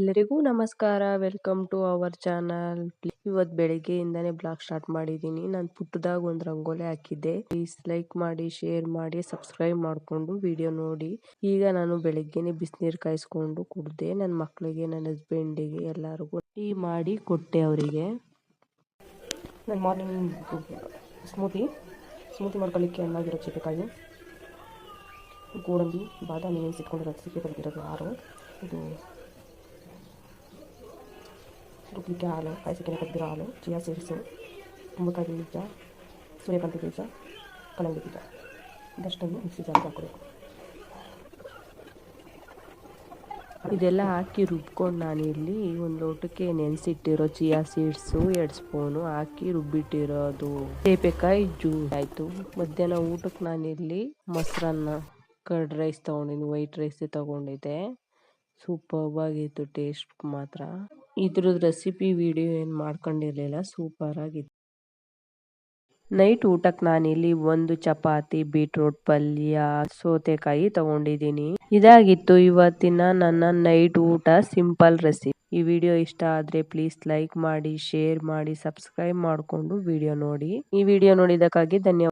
ಎಲ್ಲರಿಗೂ ನಮಸ್ಕಾರ. Welcome to our channel. ಇವತ್ತು ಬೆಳಗ್ಗೆಯಿಂದಾನೇ ಬ್ಲಾಗ್ ಸ್ಟಾರ್ಟ್ ಮಾಡಿದ್ದೀನಿ. ನಾನು ಪುಟ್ಟದಾಗ ಒಂದು ರಂಗೋಲಿ ಹಾಕಿದ್ದೆ. ಪ್ಲೀಸ್ ಲೈಕ್ ಮಾಡಿ, ಶೇರ್ ಮಾಡಿ, ಸಬ್ಸ್ಕ್ರೈಬ್ ಮಾಡಿಕೊಂಡು ವಿಡಿಯೋ ನೋಡಿ. ಈಗ ನಾನು ಬೆಳಗ್ಗೆನೆ ಬಿಸಿನೀರು ಕಾಯಿಸ್ಕೊಂಡು ಕುಡ್ದೆ. ನನ್ನ ಮಕ್ಕಳಿಗೆ, ನನ್ನ ಹಸ್ಬೆಂಡಿಗೆ ಎಲ್ಲರಿಗೂ ಟೀ ಮಾಡಿ ಕೊಟ್ಟೆ ಅವರಿಗೆ. ನನ್ನ ಮಾರ್ನಿಂಗ್ ಸ್ಮೂತಿ ಮಾಡ್ಕೊಳ್ಳಿಕ್ಕೆ ಅನ್ನಾಗಿರೋ ಚೀಪಕಾಯಿ, ಗೋಡಂಬಿ, ಬಾದಾಮಿ ನೆನೆಸಿಟ್ಕೊಂಡಿರೋ ಸಿಪ್ಪೆ ತೆಗೆದಿರೋದು 6, ಇದು ರುಬ್ಲಿಕ್ಕೆ ಹಾಲು, ಕಾಯಿಸಿಕೆನೆ ತೆಗೆದಿರೋ ಹಾಲು, ಚಿಯಾ ಸೀಡ್ಸು, ಕುಂಬಳಕಾಯಿ ಬೀಜ, ಸೂರ್ಯಕಾಂತಿ ಬೀಜ, ಕಲ್ಲಂಗಡಿ ಬೀಜ ಇದಷ್ಟನ್ನು ಮಿಕ್ಸಿ ಜಾರಿಗೆ ಹಾಕಬೇಕು. ಇದೆಲ್ಲ ಹಾಕಿ ರುಬ್ಕೊಂಡು ನಾನು ಇಲ್ಲಿ ಒಂದು ಲೋಟಕ್ಕೆ ನೆನೆಸಿಟ್ಟಿರೋ ಚಿಯಾ ಸೀಡ್ಸು 2 ಸ್ಪೂನು ಹಾಕಿ ರುಬ್ಬಿಟ್ಟಿರೋದು ಸೀಬೆಕಾಯಿ ಜ್ಯೂಸ್ ಆಯಿತು. ಮಧ್ಯಾಹ್ನ ಊಟಕ್ಕೆ ನಾನಿಲ್ಲಿ ಮೊಸರನ್ನ, ಕರ್ಡ್ ರೈಸ್ ತೊಗೊಂಡಿದ್ದೀನಿ, ವೈಟ್ ರೈಸೇ ತೊಗೊಂಡಿದ್ದೆ. ಸೂಪರ್ಬ್ ಆಗಿತ್ತು ಟೇಸ್ಟ್ ಮಾತ್ರ. ಇದ್ರದ್ದು ರೆಸಿಪಿ ವಿಡಿಯೋ ಏನು ಮಾಡ್ಕೊಂಡಿರಲಿಲ್ಲ, ಸೂಪರ್ ಆಗಿತ್ತು. ನೈಟ್ ಊಟಕ್ಕೆ ನಾನಿಲ್ಲಿ 1 ಚಪಾತಿ, ಬೀಟ್ರೂಟ್ ಪಲ್ಯ, ಸೌತೆಕಾಯಿ ತಗೊಂಡಿದ್ದೀನಿ. ಇದಾಗಿತ್ತು ಇವತ್ತಿನ ನನ್ನ ನೈಟ್ ಊಟ ಸಿಂಪಲ್ ರೆಸಿಪಿ. ಈ ವಿಡಿಯೋ ಇಷ್ಟ ಆದರೆ ಪ್ಲೀಸ್ ಲೈಕ್ ಮಾಡಿ, ಶೇರ್ ಮಾಡಿ, ಸಬ್ಸ್ಕ್ರೈಬ್ ಮಾಡಿಕೊಂಡು ವಿಡಿಯೋ ನೋಡಿ. ಈ ವಿಡಿಯೋ ನೋಡಿದ್ದಕ್ಕಾಗಿ ಧನ್ಯವಾದ.